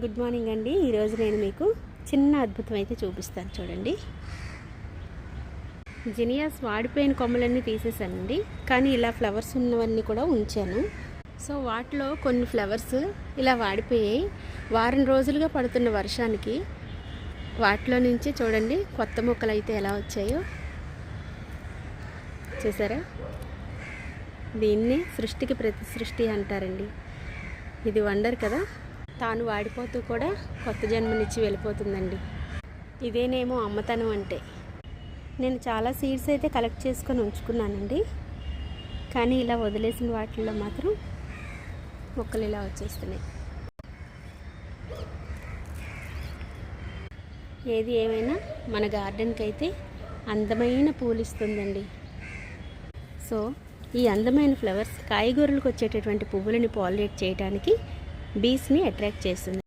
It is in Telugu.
గుడ్ మార్నింగ్ అండి. ఈరోజు నేను మీకు చిన్న అద్భుతం అయితే చూపిస్తాను చూడండి. జినియాస్ వాడిపోయిన కొమ్మలన్నీ తీసేసానండి, కానీ ఇలా ఫ్లవర్స్ ఉన్నవన్నీ కూడా ఉంచాను. సో వాటిలో కొన్ని ఫ్లవర్స్ ఇలా వాడిపోయాయి. వారం రోజులుగా పడుతున్న వర్షానికి వాటిలో నుంచి చూడండి కొత్త మొక్కలు అయితే ఎలా వచ్చాయో చూసారా. దీన్ని సృష్టికి ప్రతి సృష్టి అంటారండి. ఇది వండర్ కదా. తాను వాడిపోతూ కూడా కొత్త జన్మనిచ్చి వెళ్ళిపోతుందండి. ఇదేనేమో అమ్మతనం అంటే. నేను చాలా సీడ్స్ అయితే కలెక్ట్ చేసుకొని ఉంచుకున్నానండి, కానీ ఇలా వదిలేసిన వాటిల్లో మాత్రం మొక్కలు ఇలా వచ్చేస్తున్నాయి. ఏది ఏమైనా మన గార్డెన్కి అయితే అందమైన పూలు ఇస్తుందండి. సో ఈ అందమైన ఫ్లవర్స్ కాయగూరలకు వచ్చేటటువంటి పువ్వులని పాలినేట్ చేయడానికి బీస్ని అట్రాక్ట్ చేస్తుంది.